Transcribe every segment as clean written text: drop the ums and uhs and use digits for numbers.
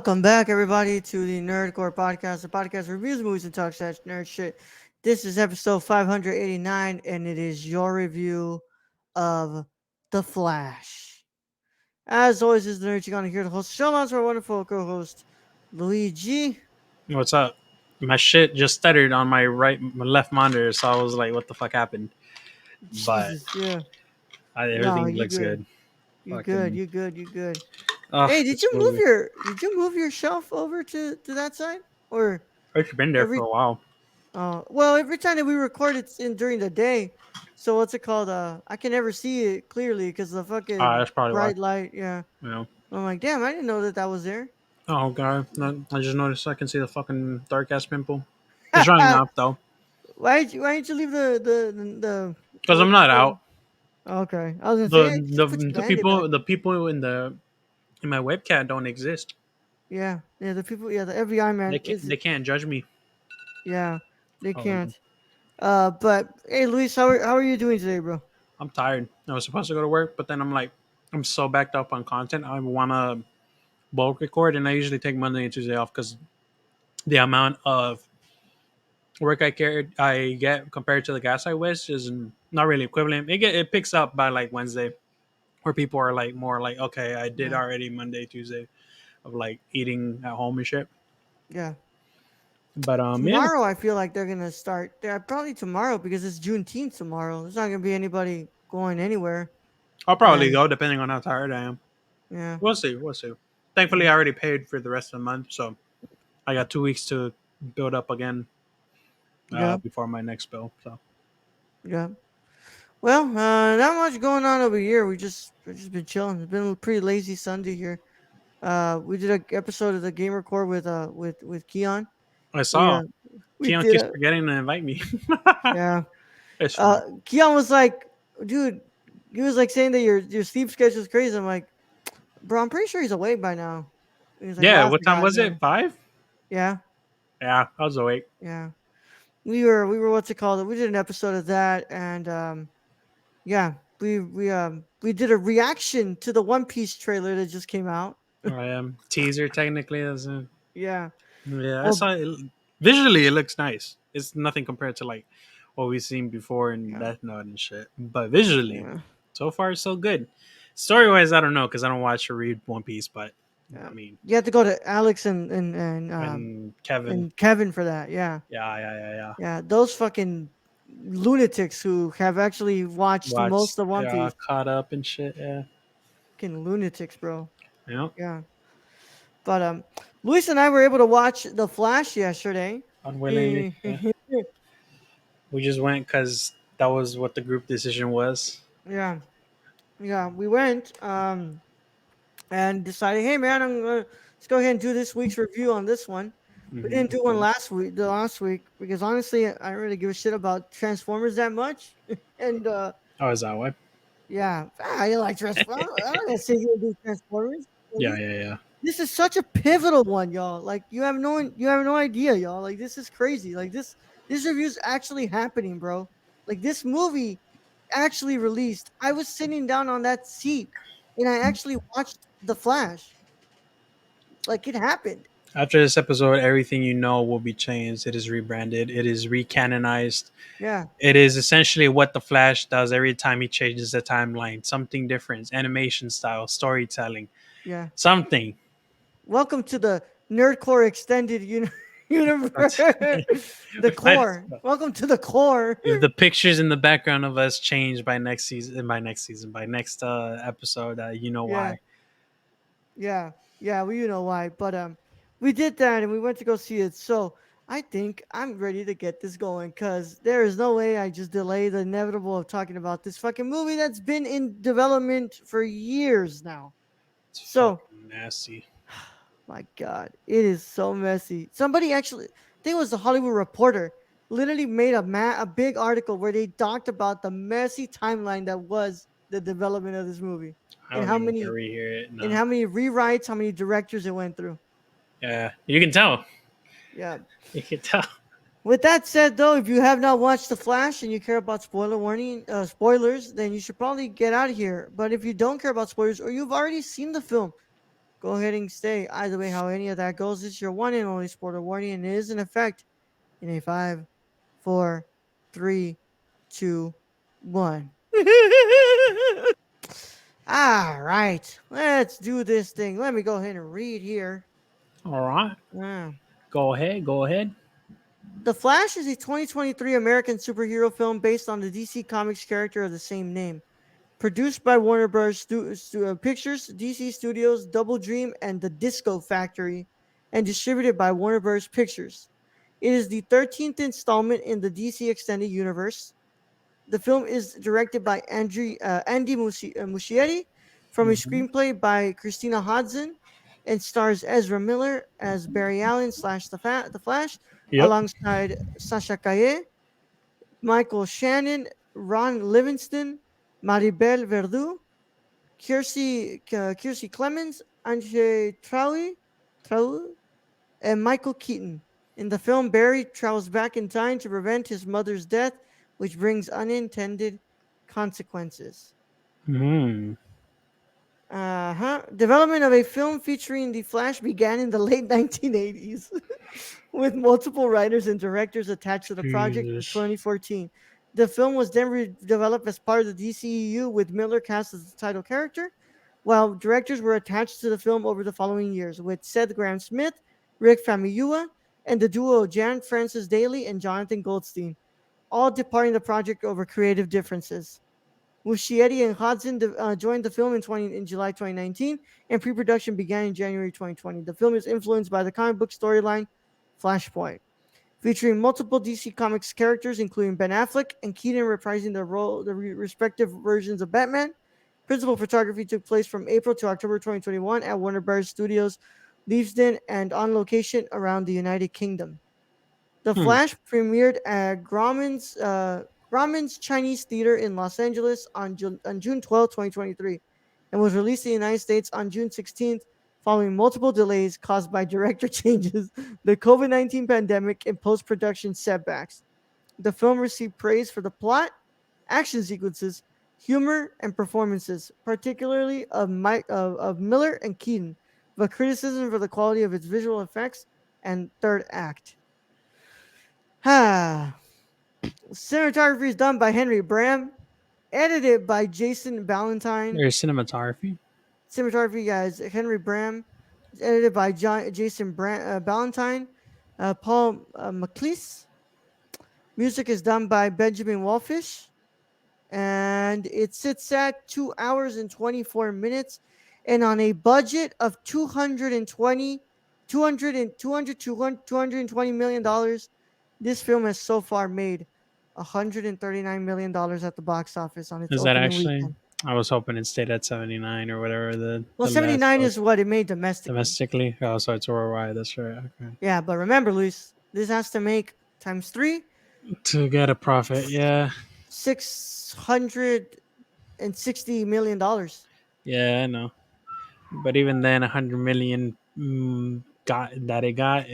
Welcome back, everybody, to the Nerdcore Podcast, the podcast reviews movies and talks such nerd shit. This is episode 589, and it is your review of The Flash. As always, is the nerd you're gonna hear the host of the show, alongside our wonderful co-host Luigi. What's up? My shit just stuttered on my left monitor, so I was like, "What the fuck happened?" But Jesus, yeah, no, everything you looks good, good. you good, Fucking, you good, you good. oh, Hey, this movie. did you move your shelf over to that side, or I've been there for every a while. well, every time that we record, it's in during the day. So what's it called? I can never see it clearly because the fucking That's probably why. bright light. Yeah, You know. I'm like, damn, I didn't know that was there. Oh god, I just noticed I can see the fucking dark ass pimple. It's drying off though, Why didn't you leave the because I'm not out. Okay, I was gonna say, The hey, just the put your the band-aid back. people in my webcam don't exist. Yeah, the people, yeah, the FBI man is, They can't judge me. yeah, they Oh, can't. But hey, Luis, how are you doing today, bro? I'm tired. I was supposed to go to work, but then I'm like, I'm so backed up on content. I wanna bulk record, and I usually take Monday and Tuesday off because the amount of work I get compared to the gas I waste is not really equivalent. It picks up by like Wednesday, where people are like more like, okay, I did Yeah, already Monday, Tuesday of like eating at home and shit. yeah. But yeah, Tomorrow, I feel like they're gonna start. Yeah, probably tomorrow because it's Juneteenth tomorrow. There's not gonna be anybody going anywhere. I'll probably And go depending on how tired I am. yeah, We'll see. We'll see. Thankfully, yeah, I already paid for the rest of the month, so I got 2 weeks to build up again yeah, before my next bill. So yeah. Well, not much going on over here. We just been chilling. It's been a pretty lazy Sunday here. We did a episode of the Game Record with Keon. I We saw we Keon did keeps a forgetting to invite me. yeah. It's fine. Keon was like, dude, he was like saying that your sleep schedule is crazy. I'm like, bro, I'm pretty sure he's awake by now. He was like, oh, Yeah, I what time forgot. was Yeah, it? 5? yeah, Yeah, I was awake. yeah. We were what's it called? We did an episode of that, and yeah, we did a reaction to the One Piece trailer that just came out. I am teaser technically. Yeah. Yeah, I Well, saw it. Visually, it looks nice. It's nothing compared to like what we've seen before in yeah, Death Note and shit. But visually, yeah, so far so good. Story wise, I don't know because I don't watch or read One Piece. But yeah. I mean, You have to go to Alex and Kevin, and Kevin for that. Yeah, yeah. yeah. Those fucking lunatics who have actually watched Watch, most of One yeah, Piece. caught up and shit. Yeah, Fucking lunatics, bro. you know, Yeah. But Luis and I were able to watch The Flash yesterday. unwillingly. Eh, Yeah, we just went because that was what the group decision was. yeah, yeah. We went and decided, hey man, let's go ahead and do this week's review on this one. We didn't do one Yeah. last week because honestly, I don't really give a shit about Transformers that much. And Oh, is that why? yeah, I like Transformers. I'm not gonna say you do Transformers. Yeah. This is such a pivotal one, y'all. Like you have no idea, y'all. Like this is crazy. Like this review's actually happening, bro. Like this movie actually released. I was sitting down on that seat and I actually watched The Flash. Like it happened. After this episode, everything you know will be changed. It is rebranded. It is recanonized. Yeah. It is essentially what the Flash does every time he changes the timeline. Something different, animation style, storytelling, Yeah. something. Welcome to the Nerdcore extended universe. That's, The core. Welcome to the core. if the pictures in the background of us change by next episode, you know Yeah. why. Yeah, yeah, well, you know why. But we did that and we went to go see it. So I think I'm ready to get this going because there is no way I just delay the inevitable of talking about this fucking movie that's been in development for years now. It's So, fucking nasty. my God, it is so messy. Somebody actually, I think it was the Hollywood Reporter, literally made a big article where they talked about the messy timeline that was the development of this movie I and don't how even want to many rehear it. and No. how many rewrites, how many directors it went through. Yeah, you can tell. Yeah. You can tell. With that said, though, if you have not watched The Flash and you care about spoilers, then you should probably get out of here. But if you don't care about spoilers or you've already seen the film, go ahead and stay. Either way, how any of that goes, it's your one and only spoiler warning, and it is in effect in a five, four, three, two, one. All right, let's do this thing. Let me go ahead and read here. All right. Ah. Go ahead. Go ahead. The Flash is a 2023 American superhero film based on the DC Comics character of the same name. Produced by Warner Bros. Pictures, DC Studios, Double Dream, and The Disco Factory, and distributed by Warner Bros. Pictures. It is the 13th installment in the DC Extended Universe. The film is directed by Andy Muschietti from a Hmm. screenplay by Christina Hodson and stars Ezra Miller as Barry Allen slash the Flash Yep. alongside Sasha Calle, Michael Shannon, Ron Livingston, Maribel Verdú, Kiersey Clemens, Anjay Traui, and Michael Keaton. In the film, Barry travels back in time to prevent his mother's death, which brings unintended consequences. Hmm. Development of a film featuring the Flash began in the late 1980s, with multiple writers and directors attached to the project in Jesus. 2014. The film was then developed as part of the DCEU, with Miller cast as the title character, while directors were attached to the film over the following years, with Seth Graham-Smith, Rick Famuyiwa, and the duo Jan Francis Daly and Jonathan Goldstein, all departing the project over creative differences. Muschietti and Hodson joined the film in July 2019, and pre-production began in January 2020. The film is influenced by the comic book storyline Flashpoint, featuring multiple DC Comics characters, including Ben Affleck and Keaton reprising the respective versions of Batman. Principal photography took place from April to October 2021 at Warner Bros. Studios, Leavesden, and on location around the United Kingdom. The Hmm. Flash premiered at Grauman's Chinese Theater in Los Angeles on June 12, 2023, and was released in the United States on June 16th, following multiple delays caused by director changes, the COVID-19 pandemic, and post production setbacks. The film received praise for the plot, action sequences, humor, and performances, particularly of Miller and Keaton, but criticism for the quality of its visual effects and third act. Cinematography is done by Henry Bram, edited by Jason Ballantyne. There's cinematography. Cinematography, guys, Henry Bram, edited by Jason Ballantyne, Paul McLeese. Music is done by Benjamin Wallfish, and it sits at 2 hours and 24 minutes, and on a budget of 220 million dollars. This film has so far made $139 million at the box office on its Is that opening actually? weekend. I was hoping it stayed at 79 or whatever Well, the last 79 was. is what it made domestically. Domestically. Oh, so it's worldwide. That's right. Okay. Yeah, but remember, Luis, this has to make times three, To get a profit. Yeah. $660 million. Yeah, I know. But even then, 100 million got that it got.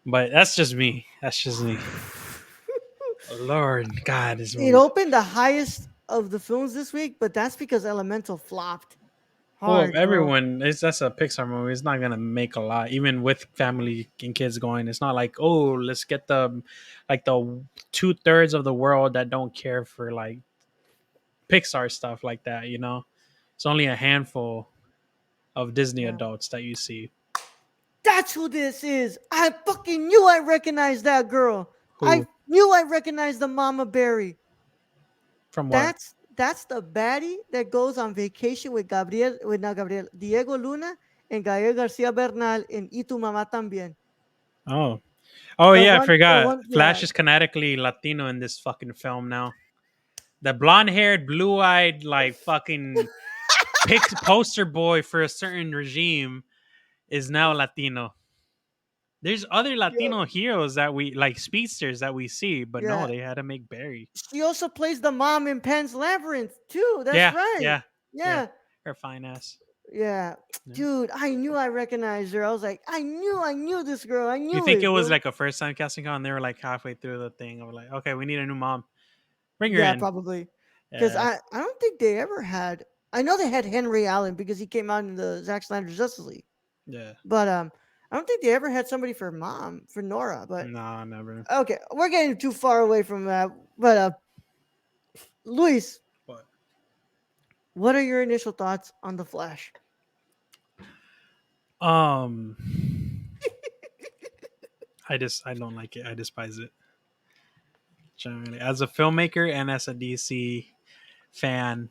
But that's just me. That's just me. Lord God, this It movie. opened the highest of the films this week, but that's because Elemental flopped Well, hard, bro. everyone, that's a Pixar movie. It's not gonna make a lot, even with family and kids going. It's not like, oh, let's get the like the 2/3 of the world that don't care for like Pixar stuff like that. It's only a handful of Disney Yeah. adults that you see. That's who this is. I fucking knew I recognized that girl. I Who knew I recognized the Mama Berry. from what? That's the baddie that goes on vacation with Gabriel, with not Gabriel, Diego Luna and Gael Garcia Bernal in Y Tu Mamá También. Oh, oh The yeah, I one, the forgot. one, Flash yeah, is canonically Latino in this fucking film now. The blonde-haired, blue-eyed, like fucking poster boy for a certain regime is now Latino. There's other yeah, Latino heroes that we like, speedsters that we see, but no, yeah. they had to make Barry. She also plays the mom in Pan's Labyrinth too. That's Yeah, right. yeah, yeah. Yeah, Her fine ass. yeah. Yeah. Dude, I knew I recognized her. I was like, I knew this girl. I You knew think it it, was bro. like a first time casting call, and they were like halfway through the thing? I was like, okay, we need a new mom. Bring her Yeah, in. probably. Because Yeah. I don't think they ever had. I know they had Henry Allen because he came out in the Zack Snyder Justice League, Yeah. but I don't think they ever had somebody for Nora. But Nah, never. okay, we're getting too far away from that. But Luis, But what are your initial thoughts on the Flash? um, I don't like it. I despise it. Generally, as a filmmaker and as a DC fan,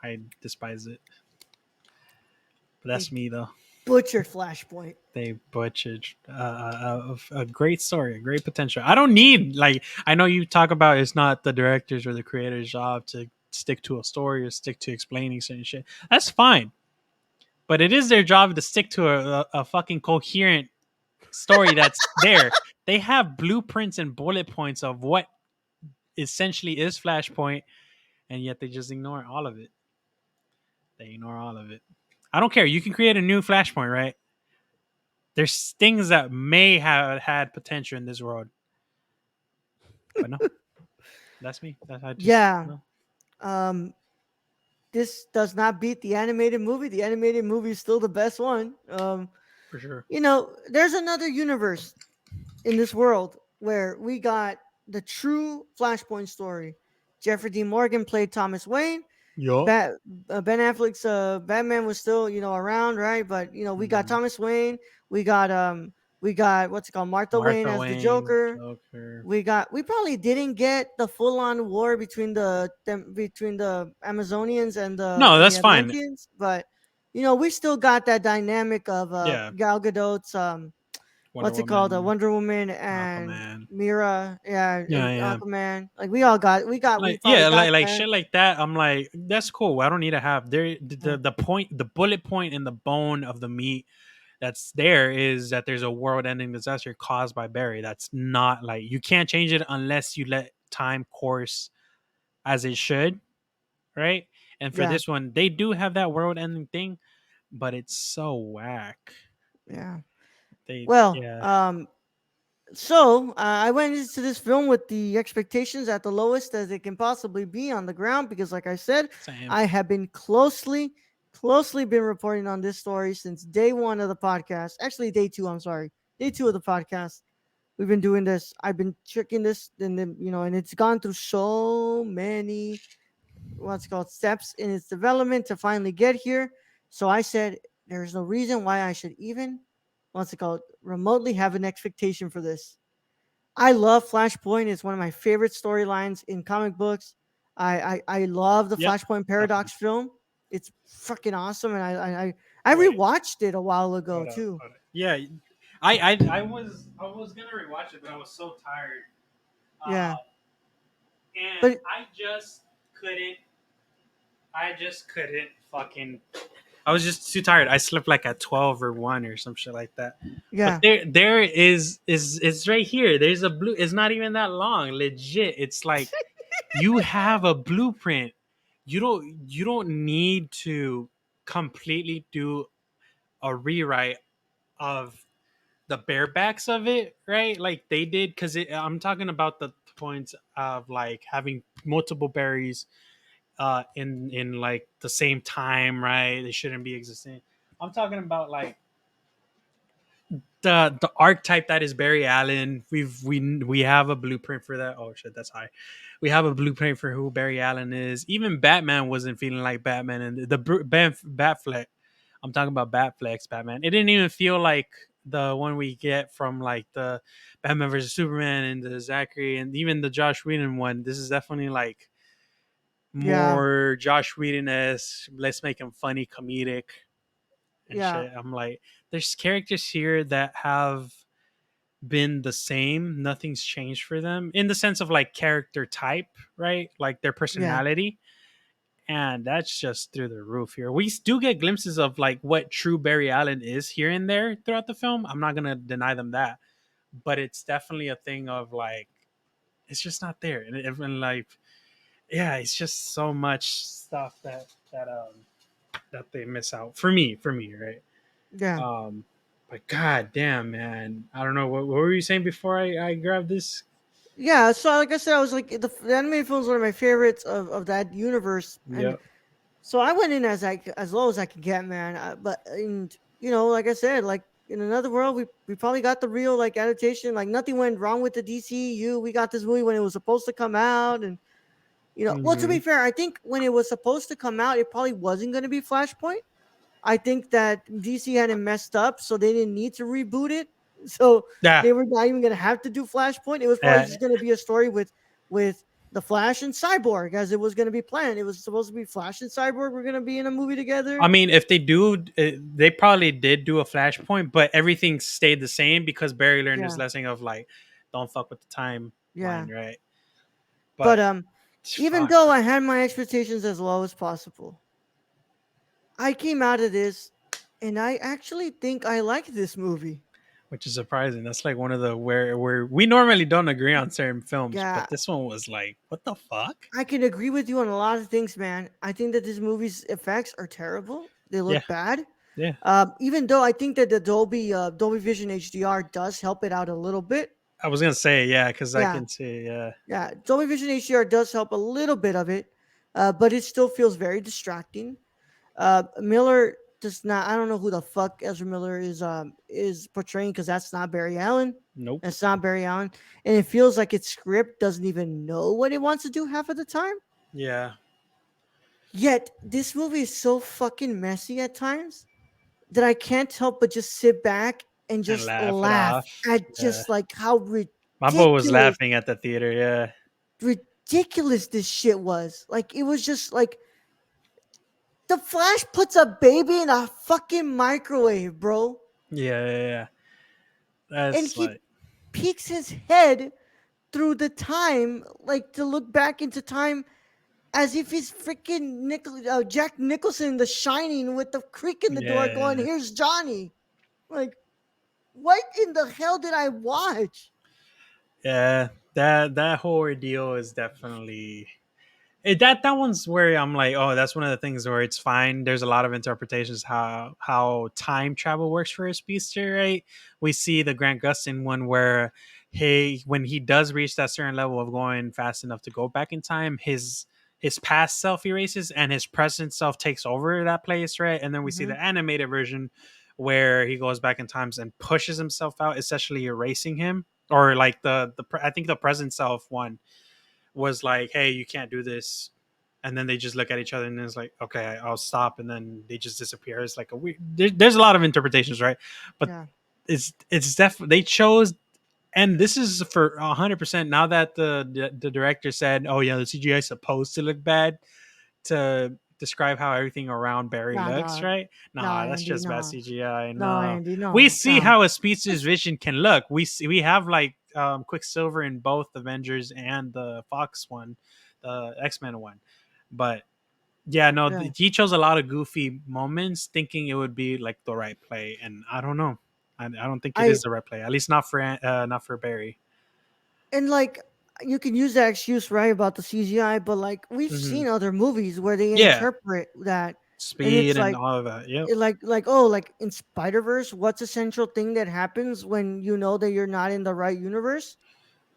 I despise it. But They that's me though. butchered Flashpoint. They butchered a great story, a great potential. I don't need like I know you talk about it's not the director's or the creator's job to stick to a story or stick to explaining certain shit. That's fine, but it is their job to stick to a fucking coherent story that's there. They have blueprints and bullet points of what essentially is Flashpoint, and yet they just ignore all of it. They ignore all of it. I don't care. You can create a new Flashpoint, right? There's things that may have had potential in this world, but no, that's me. That I just Yeah. no Um, this does not beat the animated movie. The animated movie is still the best one. for sure. There's another universe in this world where we got the true Flashpoint story. Jeffrey D. Morgan played Thomas Wayne. Yup. Bat, Ben Affleck's Batman was still around, right? But we got Mm-hmm. Thomas Wayne. We got what's it called, Martha Wayne Martha as the Wayne, Joker. Joker. We probably didn't get the full on war between the Amazonians No, and the that's fine. Atlanteans, but we still got that dynamic of Yeah, Gal Gadot's Wonder what's it called, Woman, Wonder Woman and Aquaman. Mira, yeah, Yeah, and yeah. Aquaman. Like we Like probably yeah, got like that. shit like that. I'm like, that's cool. I don't need to have there Yeah, the point, the bullet point in the bone of the meat that's there is that there's a world-ending disaster caused by Barry. That's not like you can't change it unless you let time course as it should, right? And for yeah, this one, they do have that world-ending thing, but it's so whack. yeah. They Well, yeah, so I went into this film with the expectations at the lowest as it can possibly be on the ground because, like I said, same. I have been closely been reporting on this story since day one of the podcast. Actually, day two. I'm sorry, day two of the podcast. We've been doing this. I've been checking this, and then and it's gone through so many what's called steps in its development to finally get here. So I said there's no reason why I should even what's it called remotely have an expectation for this. I love Flashpoint. It's one of my favorite storylines in comic books. I love the Yep, Flashpoint definitely. Paradox film. It's freaking awesome, and I Wait, rewatched it a while ago hold up, too. hold up. Yeah, I was gonna rewatch it, but I was so tired. Yeah, And but I just couldn't fucking. I was just too tired. I slept like at 12 or 1 or some shit like that. But yeah, there is it's right here. There's a blue. It's not even that long. Legit. It's like you have a blueprint. You don't need to completely do a rewrite of the barebacks of it, right? Like they did, because I'm talking about the points of like having multiple berries in like the same time, right? They shouldn't be existing. I'm talking about like the archetype that is Barry Allen. We have a blueprint for that. Oh shit, that's high. We have a blueprint for who Barry Allen is. Even Batman wasn't feeling like Batman, and Batfleck. I'm talking about Batfleck's Batman. It didn't even feel like the one we get from like the Batman versus Superman and the Zachary and even the Josh Whedon one. This is definitely like yeah, more Josh Whedon as let's make him funny, comedic and yeah, shit. I'm like, there's characters here that have been the same. Nothing's changed for them in the sense of like character type, right? Like their yeah, personality. And that's just through the roof here. We do get glimpses of like what true Barry Allen is here and there throughout the film. I'm not gonna deny them that, but it's definitely a thing of like it's just not there. And like yeah, it's just so much stuff that they miss out for me, right? yeah. Um, but god damn, man, I don't know what were you saying before I grabbed this. Yeah, so like I said, I was like the anime film is one of my favorites of that universe, and Yep. So I went in as low as I could get, man. But and like I said, like in another world, we probably got the real like adaptation. Like nothing went wrong with the DCU. We got this movie when it was supposed to come out, and well, to be Hmm. fair, I think when it was supposed to come out, it probably wasn't going to be Flashpoint. I think that DC hadn't messed up, so they didn't need to reboot it. So Yeah, they were not even going to have to do Flashpoint. It was probably uh, just going to be a story with the Flash and Cyborg, as it was going to be planned. It was supposed to be Flash and Cyborg were going to be in a movie I together. mean, if they do, they probably did do a flashpoint, but everything stayed the same because Barry learned his Yeah, lesson of like, don't fuck with the yeah. timeline, right? But But even fuck, though I had my expectations as low as possible, I came out of this and I actually think I like this movie. which is surprising. That's like one of the where we normally don't agree on certain films, Yeah, but this one was like, what the fuck? I can agree with you on a lot of things, man. I think that this movie's effects are terrible. They Yeah, look bad. yeah. Even though I think that the Dolby Vision HDR does help it out a little bit. I was gonna say yeah, because I Yeah, can see yeah, yeah. Dolby Vision HDR does help a little bit of it, but it still feels very distracting. Miller does not. I don't know who the fuck Ezra Miller is portraying, because that's not Barry Allen. nope, That's not Barry Allen, and it feels like its script doesn't even know what it wants to do half of the time. yeah, Yet this movie is so fucking messy at times that I can't help but just sit back and and just laugh it laugh off. at Yeah, just like how my boy was ridiculous laughing at the theater. Yeah, ridiculous this shit was. Like it was just like the Flash puts a baby in a fucking microwave, bro. yeah, yeah, yeah. And That's he like peeks his head through the time, like to look back into time as if he's freaking Jack Nicholson in The Shining with the creak in the door going, yeah. "Here's Johnny." Like, what in the hell did I watch? Yeah, that whole ordeal is definitely that one's where I'm like, oh, that's one of the things where it's fine. There's a lot of interpretations how time travel works for a speedster, right? We see the Grant Gustin one where when he does reach that certain level of going fast enough to go back in time, his past self erases and his present self takes over that place, right? And then we see Hmm. the animated version where he goes back in times and pushes himself out, essentially erasing him, or like I think the present self one was like, "Hey, you can't do this," and then they just look at each other and it's like, "Okay, I'll stop," and then they just disappear. It's like there's a lot of interpretations, right? But Yeah, it's definitely they chose, and this is for 100%. Now that the director said, "Oh yeah, the CGI is supposed to look bad," to describe how everything around Barry nah, looks, dog, right? nah, Nah, that's Andy, just bad nah, CGI. no, No, Andy, we no, see no. how a speedster's It's, vision can look. We have like Quicksilver in both Avengers and the Fox one, the X-Men one, but yeah, no, yeah, he chose a lot of goofy moments, thinking it would be like the right play, and I don't know. I don't think it I is the right play. At least not for Barry. and like you can use that excuse, right, about the CGI, but like we've Hmm. seen other movies where they Yeah, interpret that, and speed it's and like all of that. Yep. oh, like in Spider Verse, what's a central thing that happens when you know that you're not in the right universe?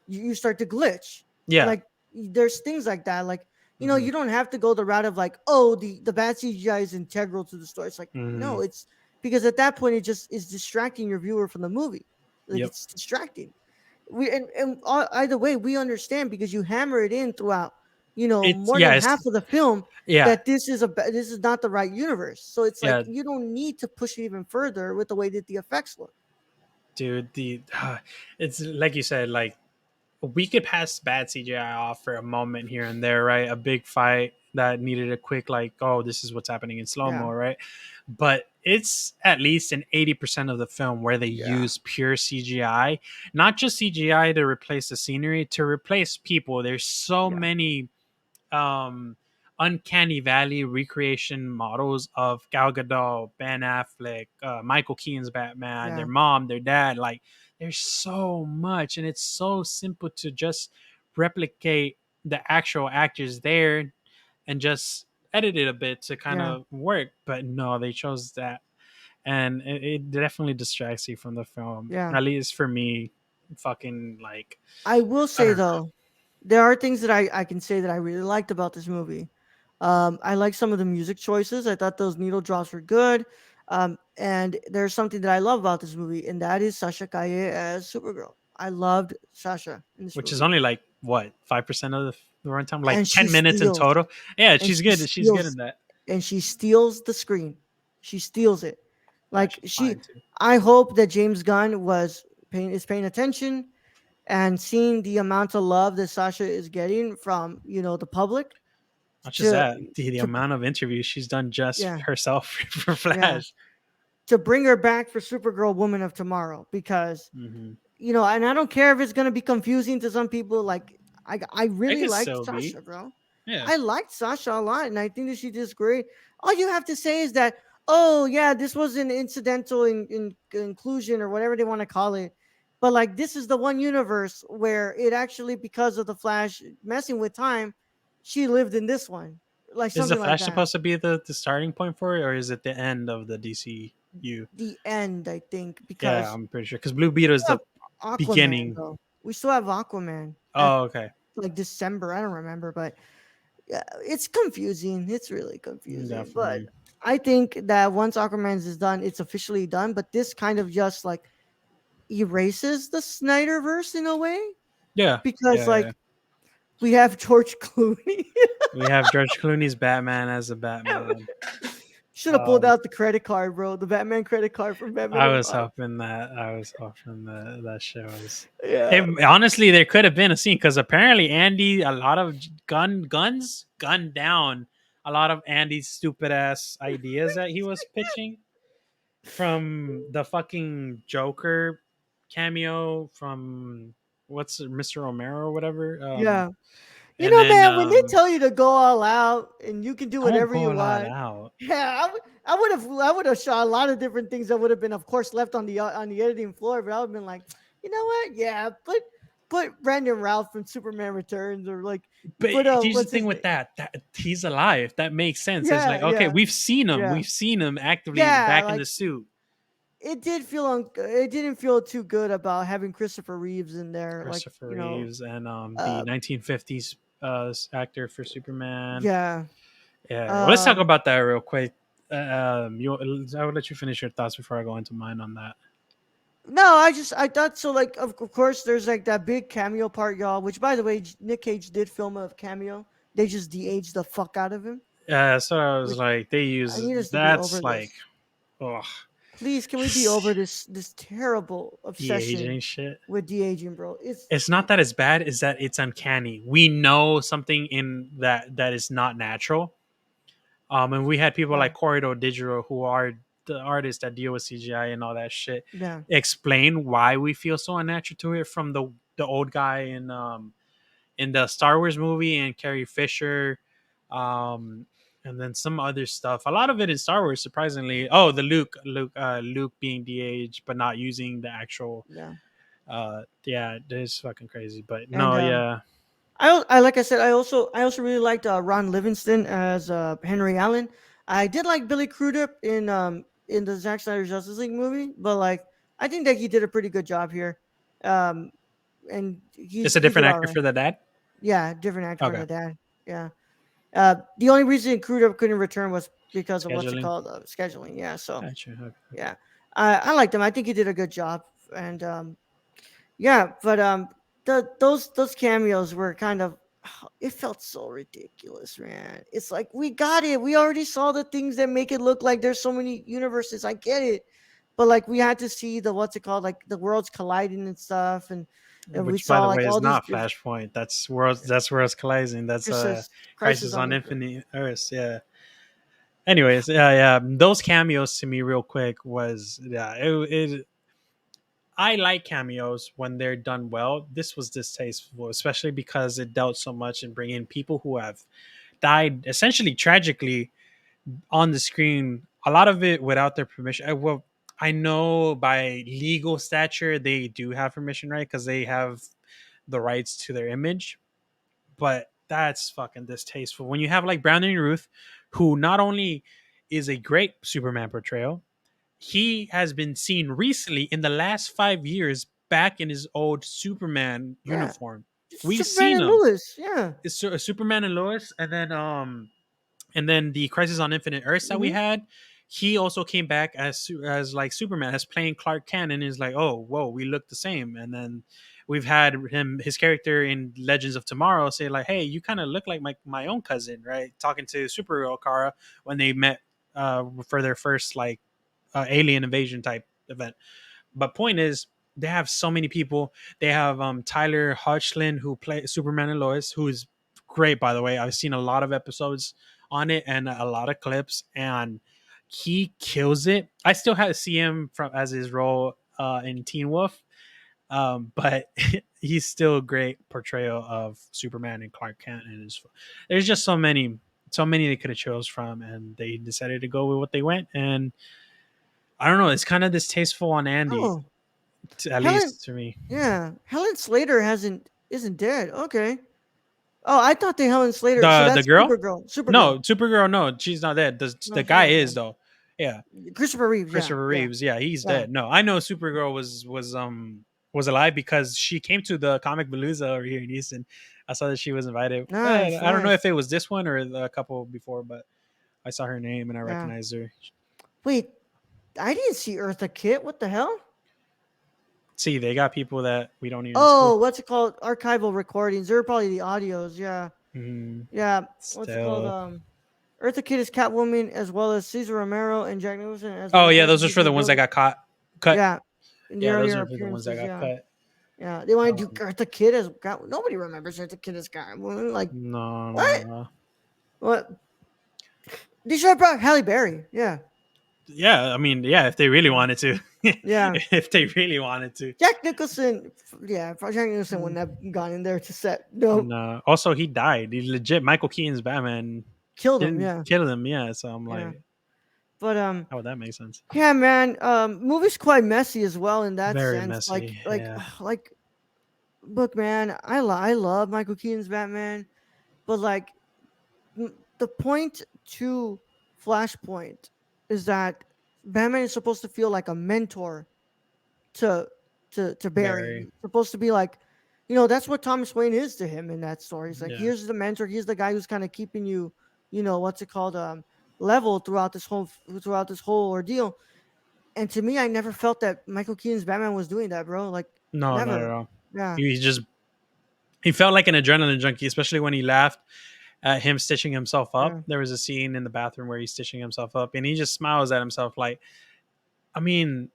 You start to glitch. Yeah. Like there's things like that. Like Hmm. you don't have to go the route of like, oh, the bad CGI is integral to the story. It's like Hmm. no, it's because at that point it just is distracting your viewer from the movie. Like Yep. it's distracting. Either way we understand because you hammer it in throughout. It's More yeah. than It's half of the film yeah. that this is not the right universe. So it's like Yeah, you don't need to push it even further with the way that the effects look. dude. It's like you said. Like we could pass bad CGI off for a moment here and there, right? A big fight that needed a quick, like, oh, this is what's happening in slow Yeah. mo, right? But it's at least an 80% of the film where they Yeah. use pure CGI, not just CGI to replace the scenery, to replace people. There's so Yeah. many um uncanny valley recreation models of Gal Gadot, Ben Affleck, Michael Keaton's Batman, their Yeah. mom, their dad. Like there's so much, and it's so simple to just replicate the actual actors there and just edit it a bit to kind Yeah. of work. But no, they chose that, and it definitely distracts you from the film. Yeah. At least for me, fucking I will I say don't know. though, there are things that I can say that I really liked about this movie. I like some of the music choices. I thought those needle drops were good. And there's something that I love about this movie, and that is Sasha Calle as Supergirl. I loved Sasha in this which is movie, only like what 5% of the runtime, like and she 10 minutes in steals, total. Yeah, and she's she good. She's good in steals, that. and she steals the screen. She steals it. Yeah, Like she's she, fine too. I hope that James Gunn is paying attention and seeing the amount of love that Sasha is getting from the public Not just to that, the to amount of interviews she's done just yeah, herself for yeah, Flash. to bring her back for Supergirl Woman of Tomorrow, because Hmm. and I don't care if it's gonna be confusing to some people. Like I It really could liked still be. Sasha, bro. Yeah. I liked Sasha a lot, and I think that she did great. All you have to say is that, oh yeah, this was an incidental inclusion or whatever they want to call it. But like, this is the one universe where it actually, because of the Flash messing with time, she lived in this one, like Is the something like Flash that. supposed to be the starting point for it, or is it the end of the DCU? The end, I think, Yeah, because I'm pretty sure. Because Blue Beetle is we the have Aquaman beginning. though. We still have Aquaman at Oh, okay. like December. I don't remember, but yeah, it's confusing. It's really confusing. But Definitely. I think that once Aquaman's is done, it's officially done. But this kind of just like erases the Snyderverse in a way, Yeah. because Yeah. Yeah. like we have George Clooney. We have George Clooney's Batman as a Batman. Should have pulled Um, out the credit card, bro. The Batman credit card from Batman I and was Bob. hoping that that show was. Yeah, It, honestly, there could have been a scene because apparently Andy, a lot of gunned down a lot of Andy's stupid ass ideas that he was pitching from the fucking Joker cameo from what's it, Mr. Romero or whatever. yeah. And then Man, when they tell you to go all out and you can do don't whatever go you a lot want, out. yeah, I would have shot a lot of different things that would have been, of course, left on the editing floor. But I would have been like, you know what? Yeah, put Brandon Routh from Superman Returns, or like But put here's the what's thing his with name? that he's alive. That makes sense. It's Yeah, like okay, yeah, we've yeah, seen him actively yeah. back in the Like suit. it didn't feel too good about having Christopher Reeves in there. Like Christopher Reeves and the uh, 1950s actor for Superman. yeah. Yeah, well, let's talk Um, about that real quick. I would let you finish your thoughts before I go into mine on that. No, I thought so. Like, of course, there's like that big cameo part, y'all. Which, by the way, Nick Cage did film a cameo. They just de-aged the fuck out of him. Yeah, so I was Which like, they I use need us to be over that's like, this. oh, Please, can we be over this terrible the obsession aging shit. with de-aging, bro? It's It's not that it's bad; is that it's uncanny. We know something in that is not natural. And we had people yeah, like Corridor Digital, who are the artists that deal with CGI and all that shit, yeah, explain why we feel so unnatural to it from the old guy in the Star Wars movie and Carrie Fisher, um, and then some other stuff. A lot of it in Star Wars, surprisingly. Oh, the Luke being de-aged but not using the actual. yeah. Yeah, it is fucking crazy. But And no, yeah, I like I said, I also really liked Ron Livingston as Henry Allen. I did like Billy Crudup in the Zack Snyder Justice League movie, but like I think that he did a pretty good job here. Um, and it's a he did different all actor right. for the dad. Yeah, different actor for Okay, the dad. Yeah. The only reason Crudup couldn't return was because of what's it scheduling. called, scheduling. Yeah. So Gotcha. Okay. yeah, I liked him. I think he did a good job, and yeah, but those cameos were kind of it felt so ridiculous, man. It's like we got it. We already saw the things that make it look like there's so many universes. I get it. But like we had to see the what's it called, like the worlds colliding and stuff, and we Which, by saw the like way, is all these not Flashpoint. That's world. That's Worlds Colliding. That's crisis Crisis on on Infinite. Infinite Earths. Yeah. Anyways, yeah. Those cameos to me, real quick, was yeah. I like cameos when they're done well. This was distasteful, especially because it dealt so much in bringing people who have died essentially tragically on the screen. A lot of it without their permission. Well, I know by legal stature they do have permission, right? Because they have the rights to their image, but that's fucking distasteful. When you have like Brandon Ruth, who not only is a great Superman portrayal, he has been seen recently in the last 5 years back in his old Superman Yeah, uniform. We've Superman seen and him. Lewis. Yeah, It's Superman and Lois, and then And then the Crisis on Infinite Earths that we Mm-hmm. had, he also came back as like Superman, as playing Clark Kent, and is like, oh, whoa, we look the same. And then we've had his character in Legends of Tomorrow say like, hey, you kind of look like my own cousin, right? Talking to Supergirl Kara when they met for their first like alien invasion type event. But point is, they have so many people. They have Tyler Hoechlin who plays Superman and Lois, who is great by the way. I've seen a lot of episodes on it and a lot of clips, and he kills it. I still have to see him from as his role in Teen Wolf, but he's still a great portrayal of Superman and Clark Kent. And there's just so many they could have chose from, and they decided to go with what they went. And I don't know, it's kind of distasteful on Andy, Oh, at Helen. least to me. Yeah, Helen Slater hasn't isn't dead. Okay. Oh, I thought the Helen Slater. So The that's girl? Supergirl. Supergirl. No, Supergirl. No, she's not dead. The No, she's guy not is dead. though. Yeah, Christopher Reeves. Yeah, Christopher yeah, Reeves. Yeah, he's yeah. dead. No, I know Supergirl was alive because she came to the Comic Palooza over here in Houston. I saw that she was invited. Nice, I don't know nice. if it was this one or a couple before, but I saw her name and I Yeah. recognized her. Wait, I didn't see Eartha Kitt. What the hell? See, they got people that we don't even see. Oh, what's it called? Archival recordings. They're probably the audios. Yeah, Mm, yeah. What's it called? still. Eartha Kitt is Catwoman, as well as Cesar Romero and Jack Nicholson as Oh yeah, Nightwing, those are for Vision, the and ones that Joker. got caught cut. Yeah, in the Yeah, those earlier are for the ones that appearances. got Yeah, cut. yeah. They want to do Um, Eartha Kitt as Cat. Nobody remembers Eartha Kitt as Catwoman. Like no, no, what? no. What? They should have brought Halle Berry. Yeah, Yeah, I mean, yeah, if they really yeah, wanted to, yeah. if they really wanted to. Jack Nicholson. Yeah, Jack Nicholson wouldn't have gone in there to set. No, No, also he died. He legit. Michael Keaton's Batman killed him. didn't Yeah, kill him. Yeah, so I'm yeah. like, But how would that make sense? yeah, man. Movie's quite messy as well in that Very sense. messy. Yeah, Like, look, man. I love Michael Keaton's Batman, but like, the point to Flashpoint is that Batman is supposed to feel like a mentor to to Barry. very. He's supposed to be like, that's what Thomas Wayne is to him in that story. He's like, Yeah, here's the mentor. Here's the guy who's kind of keeping you, what's it called, level throughout this whole ordeal. And to me, I never felt that Michael Keaton's Batman was doing that, bro. Like, no, not at never. all. Yeah, He just he felt like an adrenaline junkie, especially when he laughed at him stitching himself up. yeah. There was a scene in the bathroom where he's stitching himself up, and he just smiles at himself like, I mean,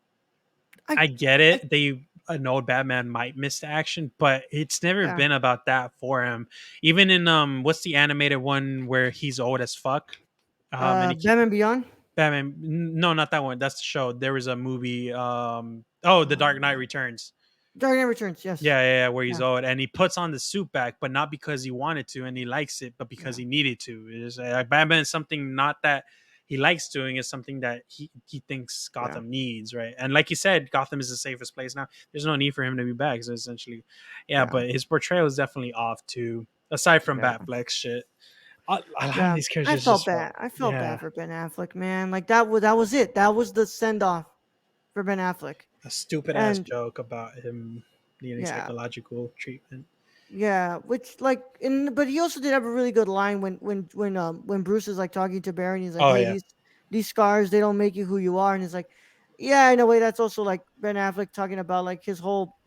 I, I get I it. They an old Batman might miss the action, but it's never yeah. been about that for him. Even in what's the animated one where he's old as fuck? And Batman Beyond. Batman. No, not that one. That's the show. There was a movie. Oh, The Dark Knight Um, Returns. Dark Knight Returns. Yes. Where he's Yeah. old and he puts on the suit back, but not because he wanted to and he likes it, but because Yeah. he needed to. It's like Batman is something not that he likes doing, is something that he thinks Yeah. Gotham needs, right? And like you said, Gotham is the safest place now. There's no need for him to be back. So essentially, yeah. Yeah. But his portrayal is definitely off too. Aside from Yeah. Batflex shit, a lot of Yeah. these I characters felt just bad. I felt bad yeah, for Ben Affleck, man. Like that was it. That was the send off for Ben Affleck. a stupid ass And joke about him needing yeah, psychological treatment. yeah, which like, but he also did have a really good line when Bruce is like talking to Barry and he's like, Oh "Hey, yeah, these scars, they don't make you who you are," and he's like, "Yeah, in a way, that's also like Ben Affleck talking about like his whole,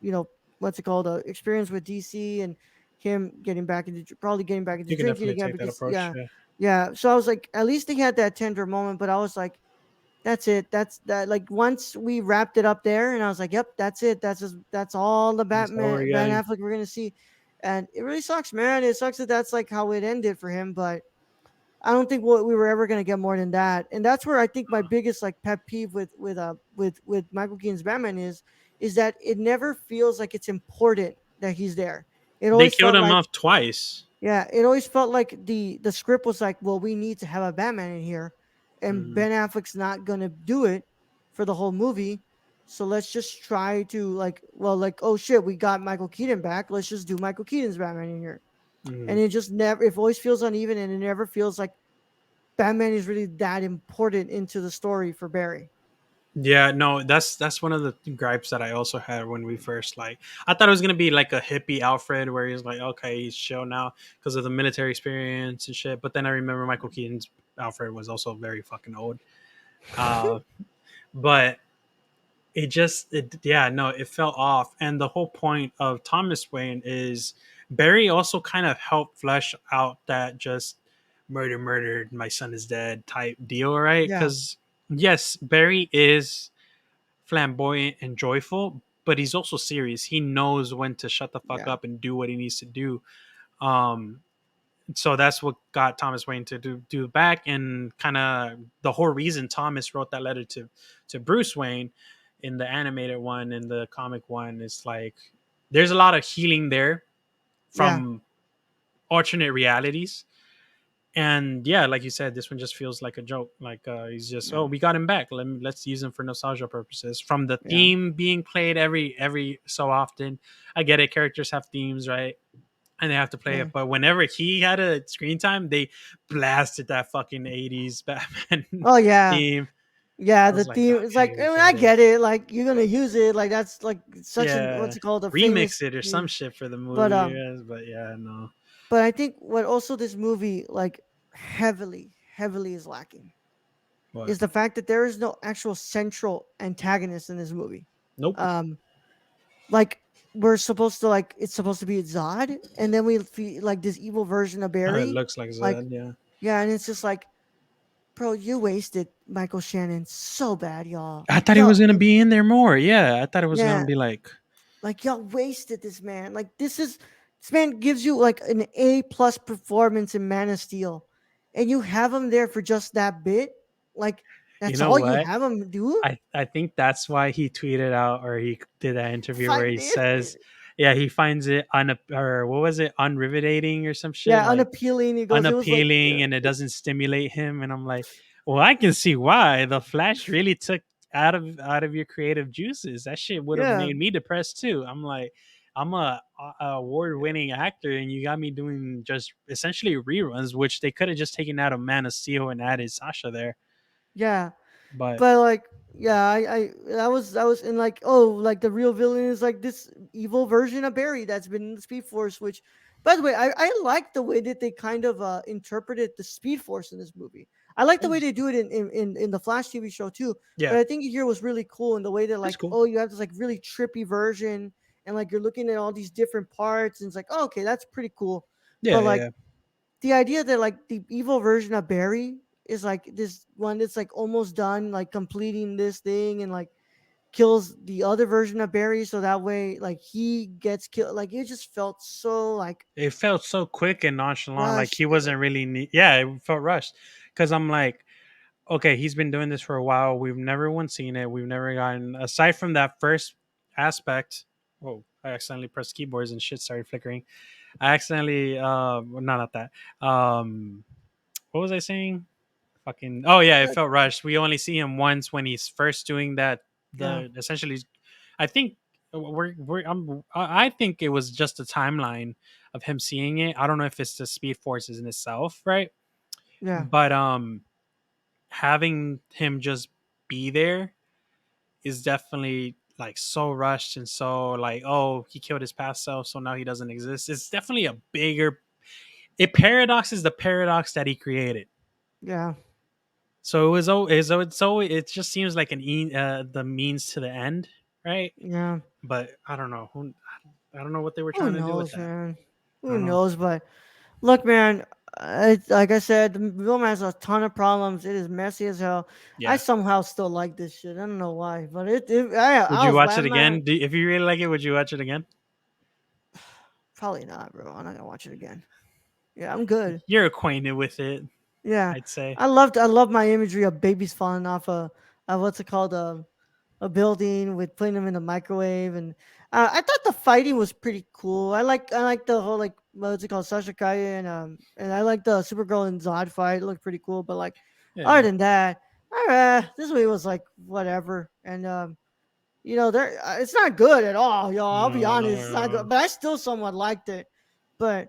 what's it called, experience with DC and him getting back into probably getting back into you can drinking definitely again take that because approach. yeah, Yeah, yeah." So I was like, at least he had that tender moment, but I was like, that's it. That's that. Like once we wrapped it up there, and I was like, "Yep, that's it. That's all the that's all we're Ben getting. Affleck we're gonna see," and it really sucks, man. It sucks that that's like how it ended for him, but I don't think we were ever gonna get more than that. And that's where I think my biggest like pet peeve with Michael Keaton's Batman is that it never feels like it's important that he's there. It They always killed felt him like off twice. yeah, it always felt like the script was like, well, we need to have a Batman in here, and Mm, Ben Affleck's not gonna do it for the whole movie. So let's just try to like, well, like, oh shit, we got Michael Keaton back. Let's just do Michael Keaton's Batman in here, and mm. it just never, it always feels uneven, and it never feels like Batman is really that important into the story for Barry. Yeah, no, that's one of the gripes that I also had when we first like. I thought it was gonna be like a hippie Alfred, where he's like, okay, he's chill now because of the military experience and shit. But then I remember Michael Keaton's Alfred was also very fucking old. Uh, but it just it yeah no it fell off, and the whole point of Thomas Wayne is Barry also kind of helped flesh out that just murdered my son is dead type deal, right? Yeah, Because yes, Barry is flamboyant and joyful, but he's also serious. He knows when to shut the fuck yeah, up and do what he needs to do. um so that's what got Thomas Wayne to do back, and kind of the whole reason Thomas wrote that letter to Bruce Wayne in the animated one and the comic one is like there's a lot of healing there yeah, from alternate realities. And yeah, like you said, this one just feels like a joke. Like he's just, yeah, oh, we got him back. Let's use him for nostalgia purposes. From the yeah, theme being played every so often, I get it. Characters have themes, right? And they have to play yeah. it. But whenever he had a screen time, they blasted that fucking 80s Batman Oh yeah, theme. yeah. I The was like, theme is like, okay, I we mean, I get it. get it. Like you're gonna use it. Like that's like such an Yeah. what's it called, a famous Remix it or some theme. shit for the But movie. um, Yes, but yeah, no. but I think what also this movie like heavily is lacking What? is the fact that there is no actual central antagonist in this movie. Nope. Um, like we're supposed to like it's supposed to be Zod, and then we like this evil version of It Barry. looks like Like Zed, yeah. yeah, and it's just like, bro, you wasted Michael Shannon so bad, y'all. I Like thought he y'all, was gonna be in there more. Yeah, I thought it was gonna yeah, be like, like y'all wasted this man. Like this man gives you like an A+ performance in Man of Steel, and you have him there for just that bit. Like you that's know all you what? have him do. I think that's why he tweeted out or he did that interview where he Find it. says, yeah, he finds it or what was it, unriveting or some shit Yeah, like unappealing. He goes, it was like, unappealing, and it doesn't stimulate him. And I'm like, well, I can see why the Flash really took out of your creative juices. That shit would have yeah, made me depressed too. I'm like, I'm a award winning actor, and you got me doing just essentially reruns, which they could have just taken out of Man of Steel and added Sasha there. yeah. But But like, yeah, I that was in like, oh, like the real villain is like this evil version of Barry that's been in the Speed Force. Which, by the way, I like the way that they kind of interpreted the Speed Force in this movie. I like it the way was, they do it in the Flash TV show too. yeah, But I think here was really cool in the way that it's like, cool. oh, you have this like really trippy version, and like you're looking at all these different parts, and it's like, oh, okay, that's pretty cool. Yeah, But yeah, like yeah. the idea that like the evil version of Barry is like this one that's like almost done, like completing this thing, and like kills the other version of Barry, so that way like he gets killed. Like it just felt so like It felt so quick and nonchalant, like he rushed. wasn't really. Yeah, it felt rushed. Because I'm like, okay, he's been doing this for a while. We've never once seen it. We've never gotten aside from that first aspect. Whoa! I accidentally pressed keyboards and shit started flickering. I accidentally, well, not that. What was I saying? Fucking. Oh yeah, it Like, felt rushed. We only see him once when he's first doing that. yeah, The essentially, I think I think it was just a timeline of him seeing it. I don't know if it's the Speed Forces in itself, right? yeah, But having him just be there is definitely like so rushed and so like, oh, he killed his past self, so now he doesn't exist. It's definitely a bigger. It paradox is the paradox that he created. yeah, So it was so it just seems like the means to the end, right? yeah. But I don't know what they were Who trying to do with knows, that. man? I Who don't know. knows? But look, man. Like I said, the film has a ton of problems. It is messy as hell. I Yeah. somehow still like this shit. I don't know why, but Would I you was watch it laughing at again? If you really like it, would you watch it again? probably not, bro. I'm not gonna watch it again. Yeah, I'm good. You're acquainted with it, Yeah, I'd say. I love my imagery of babies falling off a what's it called, a building with putting them in the microwave. And I thought the fighting was pretty cool. I like the whole like what's it called, Sasha Kaya, and I like the Supergirl and Zod fight. It looked pretty cool. But like other Yeah. than that, this movie was like whatever. And there it's not good at all, y'all. I'll be No, no, honest, no, it's not no. good. But I still somewhat liked it. But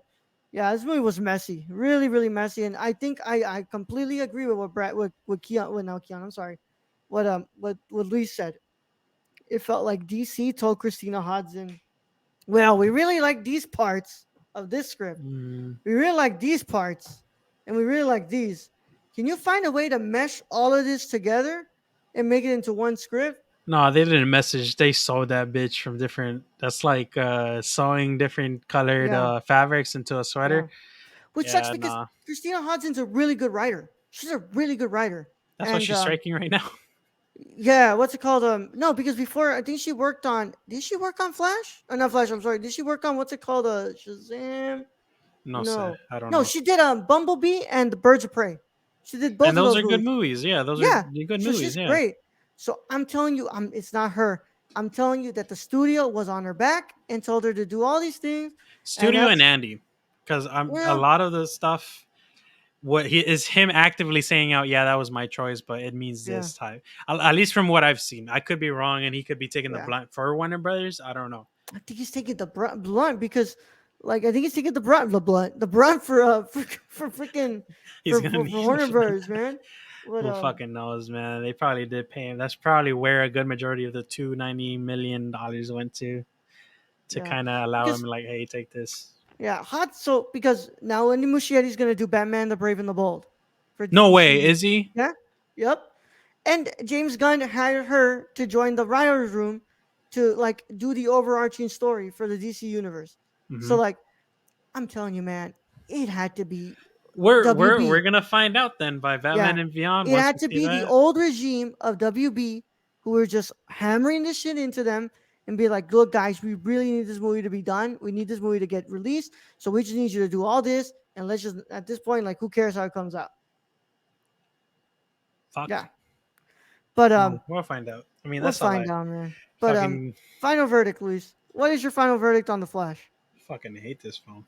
yeah, this movie was messy, really, really messy. And I think I completely agree with what Brad, with Keon, well, now Keon, I'm sorry, what Luis said. It felt like DC told Christina Hodson, "Well, we really like these parts of this script. Mm, We really like these parts, and we really like these. Can you find a way to mesh all of this together and make it into one script? No, they didn't message. They sewed that bitch from different. That's like sewing different colored Yeah, fabrics into a sweater. yeah. Which sucks Yeah, because nah. Christina Hodson's a really good writer. She's a really good writer. That's why And she's striking right now. yeah, what's it called? No, because before I think she worked on. Did she work on Flash? Not Flash. I'm sorry. Did she work on what's it called? Shazam. No, say No, I don't no. know. She did Bumblebee and the Birds of Prey. She did And both of those those are good movies. movies. Yeah, those are Yeah, good so movies. she's Yeah. great. So I'm telling you, it's not her. I'm telling you that the studio was on her back and told her to do all these things, and Studio and that's Andy, because I'm a well, lot of the stuff. What he is him actively saying out, yeah, that was my choice, but it means yeah, this type. At least from what I've seen, I could be wrong, and he could be taking the yeah. blunt for Warner Brothers. I don't know. I think he's taking the blunt because, like, I think he's taking the brunt for freaking He's gonna need for the Warner blunt. Brothers, man. But Who fucking knows, man? They probably did pay him. That's probably where a good majority of the $290 million went to yeah, kind of allow him, because like, hey, take this. yeah, hot. So because now Andy Muschietti's gonna do Batman: The Brave and the Bold for the No way, DCU. is he? Yeah, yep. And James Gunn hired her to join the writers' room to like do the overarching story for the DC universe. So Hmm. like, I'm telling you, man, it had to be We're WB. gonna find out then by Batman Yeah, and Beyond it once had we to see be the that. old regime of WB who were just hammering this shit into them and be like, look, guys, we really need this movie to be done. We need this movie to get released. So we just need you to do all this. And let's just, at this point, like, who cares how it comes out? Fuck. Yeah. But Well, we'll find out. I mean, we'll that's all find I out, man. But fucking final verdict, Luis. What is your final verdict on the Flash? fucking hate this film.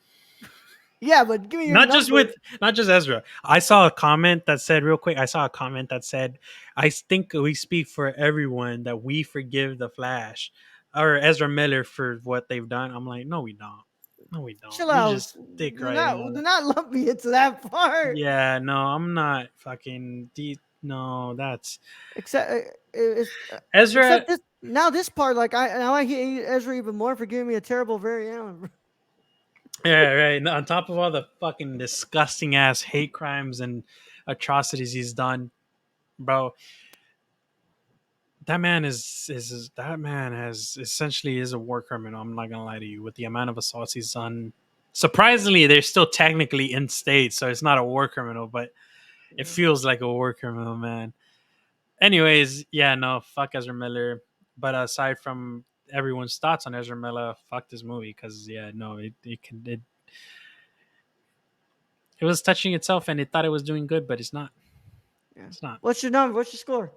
Yeah, but give me your Not just number. with not just Ezra. I saw a comment that said real quick. I saw a comment that said, "I think we speak for everyone that we forgive the Flash or Ezra Miller for what they've done." I'm like, no, we don't. No, we don't. Chill You're out. just dick Do riding not on do it. not lump me into that part. Yeah, no, I'm not fucking. No, that's Except Ezra. except this now this part, like I hate Ezra even more for giving me a terrible Barry Allen. Yeah, right. On top of all the fucking disgusting ass hate crimes and atrocities he's done, bro, that man has essentially is a war criminal. I'm not gonna lie to you. With the amount of assaults he's done, surprisingly, they're still technically in state, so it's not a war criminal, but it Yeah, feels like a war criminal, man. Anyways, yeah, no, fuck Ezra Miller. But aside from everyone's thoughts on Ezra Miller, fuck this movie because yeah, no, it was touching itself and it thought it was doing good, but it's not. yeah. It's not. What's your number? What's your score?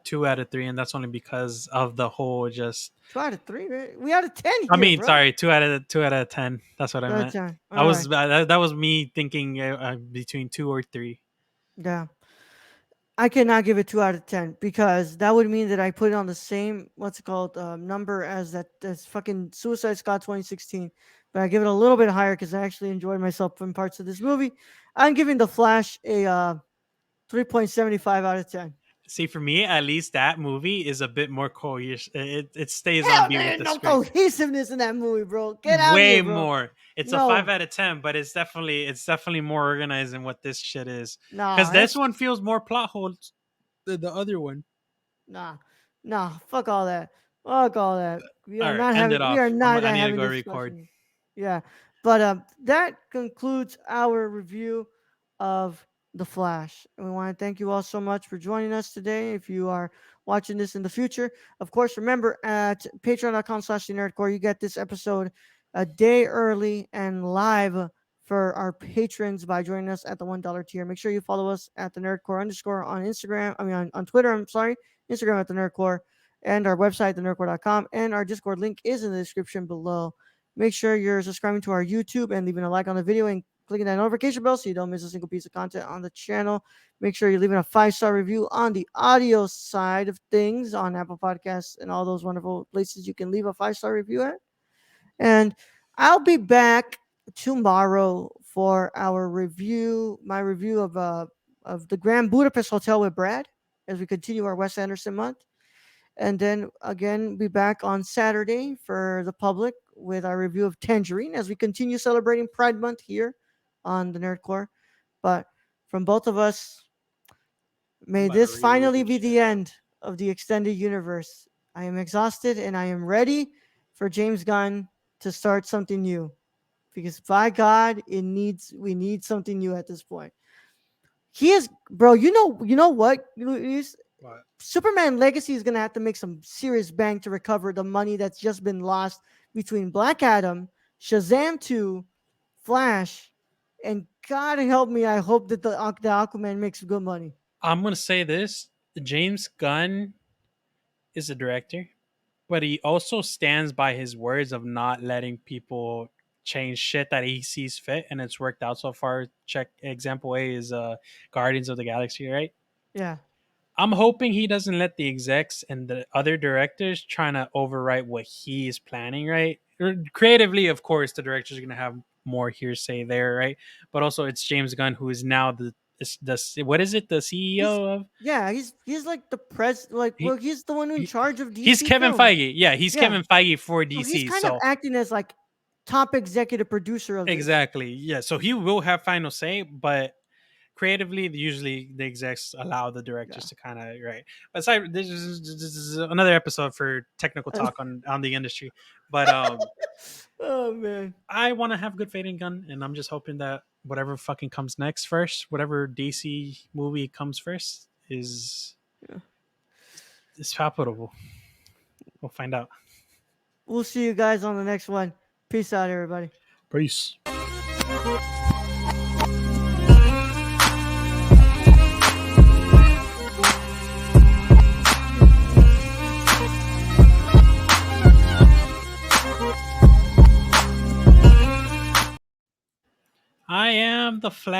2 out of 3, and that's only because of the whole just 2 out of 3, right? We out of 10 I here, mean, bro. sorry, 2 out of 10. That's what I 2 out of meant. 10. I All was right. that was me thinking between 2 or 3. Yeah. I cannot give it 2 out of 10 because that would mean that I put it on the same what's it called number as that's fucking Suicide Squad 2016. But I give it a little bit higher because I actually enjoyed myself in parts of this movie. I'm giving The Flash a 3.75 out of 10. See, for me, at least that movie is a bit more coherent. It stays on Hell, beat there with ain't the no script. cohesiveness in that movie, bro. Get out of here, Way bro. more. It's a five No, out of ten, but it's definitely more organized than what this shit is. Because nah, this that's one feels more plot holes than the other one. nah, nah. Fuck all that. Fuck all that. All right, end it We are off. not I need to having go this record. discussion. Yeah, but that concludes our review of The Flash. And we want to thank you all so much for joining us today. If you are watching this in the future, of course, remember at patreon.com/the nerdcore, you get this episode a day early and live for our patrons by joining us at the $1 tier. Make sure you follow us at the nerdcore underscore on Instagram. I mean, on Twitter, I'm sorry, Instagram at the nerdcore, and our website, thenerdcore.com. And our Discord link is in the description below. Make sure you're subscribing to our YouTube and leaving a like on the video and clicking that notification bell so you don't miss a single piece of content on the channel. Make sure you're leaving a 5-star review on the audio side of things on Apple Podcasts and all those wonderful places you can leave a 5-star review at. And I'll be back tomorrow for our review, my review of the Grand Budapest Hotel with Brad as we continue our Wes Anderson month. And then again, be back on Saturday for the public with our review of Tangerine as we continue celebrating Pride Month here on the Nerd Core. But from both of us, I'm May about to this reread finally this be shit. the end of the extended universe. I am exhausted and I am ready for James Gunn to start something new. Because by God, we need something new at this point. He is, bro. You know what? But Superman Legacy is gonna have to make some serious bank to recover the money that's just been lost between Black Adam, Shazam 2, Flash, and God help me, I hope that the Aquaman makes good money. I'm gonna say this: James Gunn is a director, but he also stands by his words of not letting people change shit that he sees fit, and it's worked out so far. Check example A is Guardians of the Galaxy, right? Yeah. I'm hoping he doesn't let the execs and the other directors trying to overwrite what he is planning, right? Creatively, of course, the directors are going to have more hearsay there, right? But also, it's James Gunn who is now the what is it, the He's CEO of yeah, he's like the like he, well, he's the one in he charge of he's DC Kevin Films. Feige. Yeah, he's Yeah. Kevin Feige for So he's DC. kind of So acting as like top executive producer of this. exactly, yeah. So he will have final say, but creatively usually the execs allow the directors Yeah. to kind of right. But aside, this is another episode for technical talk on the industry. But Oh man. I want to have good faith in Gun, and I'm just hoping that whatever fucking comes next first, whatever DC movie comes first, Yeah. is palpable. We'll find out. We'll see you guys on the next one. Peace out, everybody. Peace. I am the Flash.